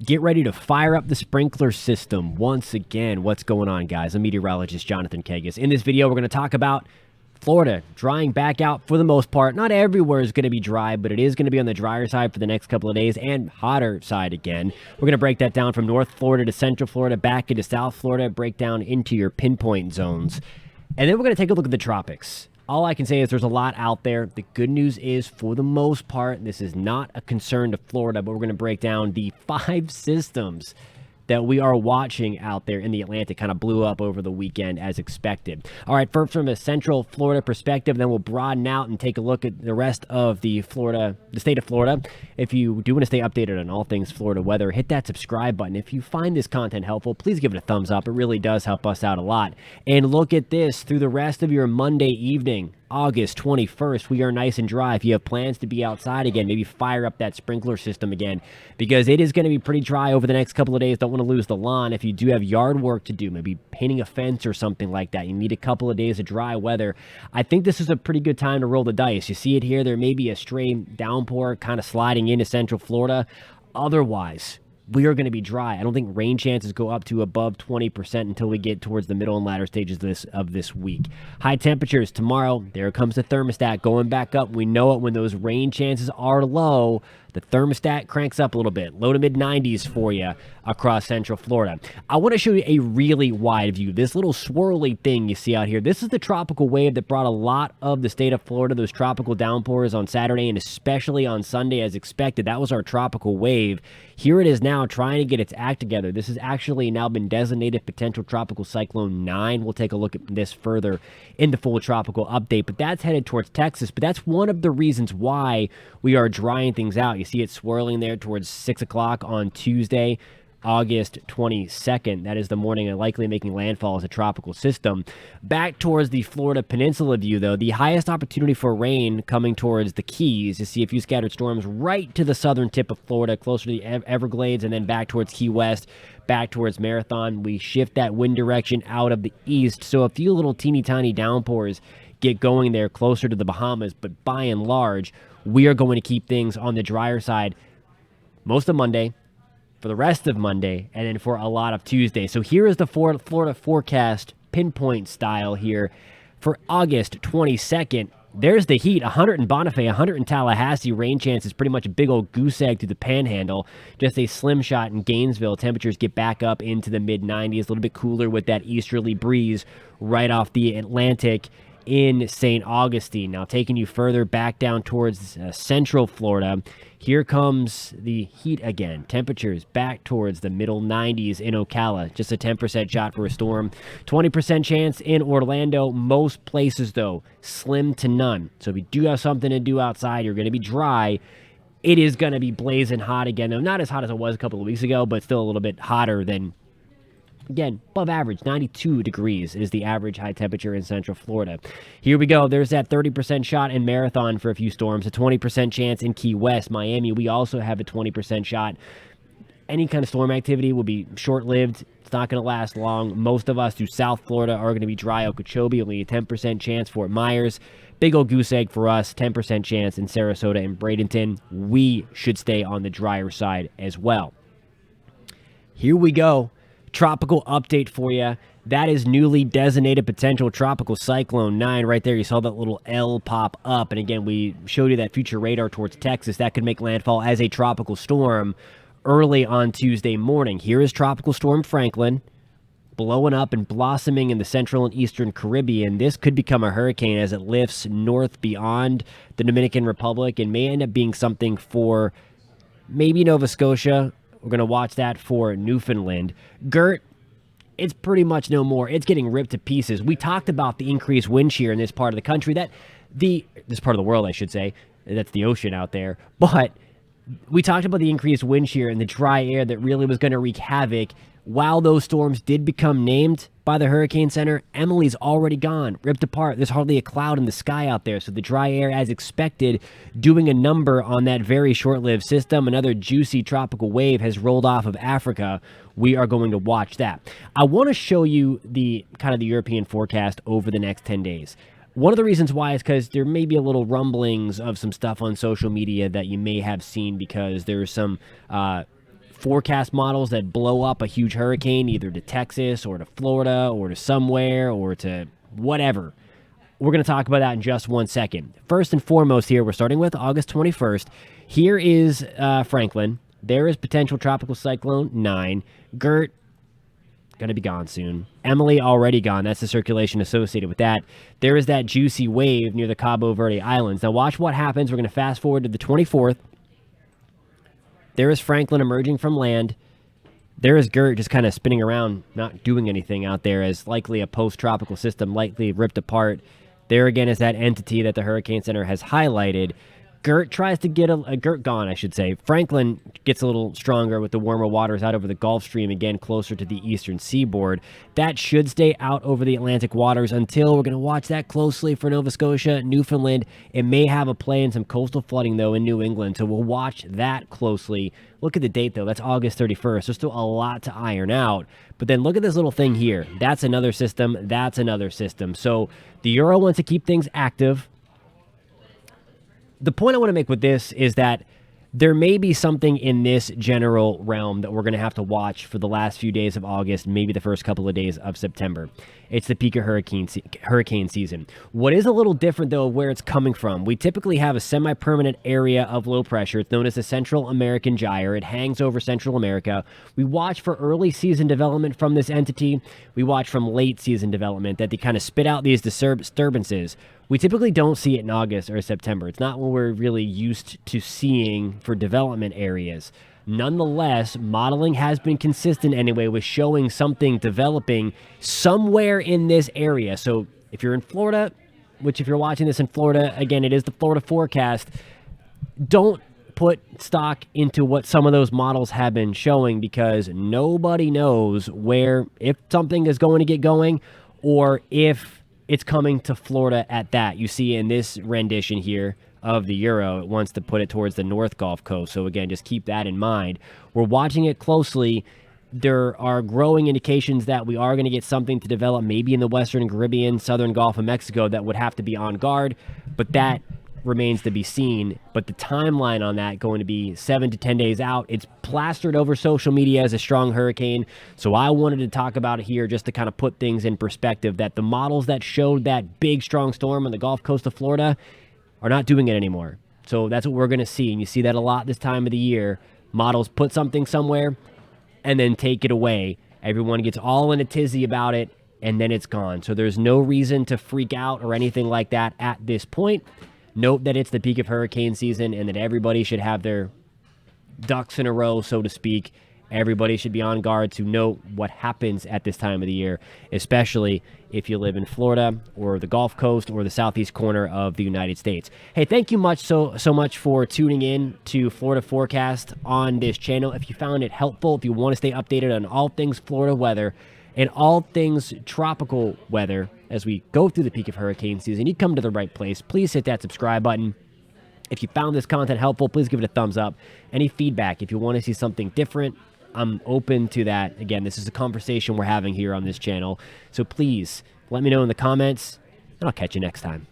Get ready to fire up the sprinkler system once again. What's going on, guys? I'm meteorologist Jonathan Kegas. In this video, we're going to talk about Florida drying back out for the most part. Not everywhere is going to be dry, but it is going to be on the drier side for the next couple of days and hotter side again. We're going to break that down from North Florida to Central Florida, back into South Florida, break down into your pinpoint zones. And then we're going to take a look at the tropics. All I can say is there's a lot out there. The good news is, for the most part, this is not a concern to Florida, but we're going to break down the 5 systems that we are watching out there in the Atlantic. Kind of blew up over the weekend as expected. All right, first from a Central Florida perspective, then we'll broaden out and take a look at the rest of the state of Florida. If you do want to stay updated on all things Florida weather, hit that subscribe button. If you find this content helpful, please give it a thumbs up. It really does help us out a lot. And look at this through the rest of your Monday evening. August 21st, we are nice and dry. If you have plans to be outside again, maybe fire up that sprinkler system again, because it is going to be pretty dry over the next couple of days. Don't want to lose the lawn. If you do have yard work to do, maybe painting a fence or something like that, you need a couple of days of dry weather. I think this is a pretty good time to roll the dice. You see it here. There may be a stray downpour kind of sliding into Central Florida. Otherwise, we are going to be dry. I don't think rain chances go up to above 20% until we get towards the middle and latter stages of this week. High temperatures tomorrow. There comes the thermostat going back up. We know it when those rain chances are low. The thermostat cranks up a little bit. Low to mid 90s for you across Central Florida. I want to show you a really wide view. This little swirly thing you see out here, this is the tropical wave that brought a lot of the state of Florida, those tropical downpours on Saturday and especially on Sunday as expected. That was our tropical wave. Here it is now trying to get its act together. This has actually now been designated potential tropical cyclone 9. We'll take a look at this further in the full tropical update, but that's headed towards Texas. But that's one of the reasons why we are drying things out. You see it swirling there towards 6 o'clock on Tuesday, August 22nd. That is the morning and likely making landfall as a tropical system. Back towards the Florida Peninsula view, though, the highest opportunity for rain coming towards the Keys. You see a few scattered storms right to the southern tip of Florida, closer to the Everglades, and then back towards Key West, back towards Marathon. We shift that wind direction out of the east, so a few little teeny tiny downpours get going there closer to the Bahamas, but by and large, we are going to keep things on the drier side most of Monday, for the rest of Monday, and then for a lot of Tuesday. So here is the Florida forecast pinpoint style here for August 22nd. There's the heat, 100 in Bonifay, 100 in Tallahassee. Rain chance is pretty much a big old goose egg through the panhandle. Just a slim shot in Gainesville. Temperatures get back up into the mid-90s, a little bit cooler with that easterly breeze right off the Atlantic in St. Augustine. Now taking you further back down towards Central Florida, here comes the heat again. Temperatures back towards the middle 90s in Ocala. Just a 10% shot for a storm. 20% chance in Orlando. Most places, though, slim to none. So if you do have something to do outside, you're going to be dry. It is going to be blazing hot again. Though not as hot as it was a couple of weeks ago, but still a little bit hotter than, again, above average. 92 degrees is the average high temperature in Central Florida. Here we go. There's that 30% shot in Marathon for a few storms, a 20% chance in Key West. Miami, we also have a 20% shot. Any kind of storm activity will be short-lived. It's not going to last long. Most of us through South Florida are going to be dry. Okeechobee, only a 10% chance. Fort Myers, big old goose egg for us, 10% chance in Sarasota and Bradenton. We should stay on the drier side as well. Here we go. Tropical update for you. That is newly designated potential tropical cyclone 9 right there. You saw that little L pop up. And again, we showed you that future radar towards Texas. That could make landfall as a tropical storm early on Tuesday morning. Here is Tropical Storm Franklin blowing up and blossoming in the central and eastern Caribbean. This could become a hurricane as it lifts north beyond the Dominican Republic and may end up being something for maybe Nova Scotia. We're going to watch that for Newfoundland. Gert, it's pretty much no more. It's getting ripped to pieces. We talked about the increased wind shear in this part of the country, this part of the world, I should say. That's the ocean out there. But we talked about the increased wind shear and the dry air that really was going to wreak havoc. While those storms did become named by the Hurricane Center, Emily's already gone, ripped apart. There's hardly a cloud in the sky out there. So the dry air, as expected, doing a number on that very short-lived system. Another juicy tropical wave has rolled off of Africa. We are going to watch that. I want to show you the kind of the European forecast over the next 10 days. One of the reasons why is because there may be a little rumblings of some stuff on social media that you may have seen because there's some forecast models that blow up a huge hurricane either to Texas or to Florida or to somewhere or to whatever. We're going to talk about that in just 1 second. First and foremost here, we're starting with August 21st. Here is Franklin. There is potential tropical cyclone 9. Gert, going to be gone soon. Emily already gone. That's the circulation associated with that. There is that juicy wave near the Cabo Verde Islands. Now watch what happens. We're going to fast forward to the 24th. There is Franklin emerging from land. There is Gert just kind of spinning around, not doing anything out there, as likely a post-tropical system, likely ripped apart. There again is that entity that the Hurricane Center has highlighted. Gert tries to get Gert gone, I should say. Franklin gets a little stronger with the warmer waters out over the Gulf Stream, again closer to the eastern seaboard. That should stay out over the Atlantic waters until we're going to watch that closely for Nova Scotia, Newfoundland. It may have a play in some coastal flooding, though, in New England, so we'll watch that closely. Look at the date, though. That's August 31st. There's still a lot to iron out. But then look at this little thing here. That's another system. That's another system. So the Euro wants to keep things active. The point I want to make with this is that there may be something in this general realm that we're going to have to watch for the last few days of August, maybe the first couple of days of September. It's the peak of hurricane season. What is a little different, though, of where it's coming from, we typically have a semi-permanent area of low pressure. It's known as the Central American Gyre. It hangs over Central America. We watch for early season development from this entity. We watch from late season development that they kind of spit out these disturbances. We typically don't see it in August or September. It's not what we're really used to seeing for development areas. Nonetheless, modeling has been consistent anyway with showing something developing somewhere in this area. So if you're in Florida, which if you're watching this in Florida, again, it is the Florida forecast, don't put stock into what some of those models have been showing because nobody knows where, if something is going to get going or if it's coming to Florida at that. You see in this rendition here of the Euro, it wants to put it towards the North Gulf Coast. So again, just keep that in mind. We're watching it closely. There are growing indications that we are going to get something to develop maybe in the Western Caribbean, Southern Gulf of Mexico that would have to be on guard, but that remains to be seen. But the timeline on that going to be 7 to 10 days out. It's plastered over social media as a strong hurricane. So I wanted to talk about it here just to kind of put things in perspective that the models that showed that big strong storm on the Gulf Coast of Florida are not doing it anymore. So that's what we're going to see. And you see that a lot this time of the year. Models put something somewhere and then take it away. Everyone gets all in a tizzy about it and then it's gone. So there's no reason to freak out or anything like that at this point. Note that it's the peak of hurricane season and that everybody should have their ducks in a row, so to speak. Everybody should be on guard to note what happens at this time of the year, especially if you live in Florida or the Gulf Coast or the southeast corner of the United States. Hey, thank you so much for tuning in to Florida Forecast on this channel. If you found it helpful, if you want to stay updated on all things Florida weather and all things tropical weather as we go through the peak of hurricane season, you come to the right place. Please hit that subscribe button. If you found this content helpful, please give it a thumbs up. Any feedback, if you want to see something different, I'm open to that. Again, this is a conversation we're having here on this channel. So please let me know in the comments, and I'll catch you next time.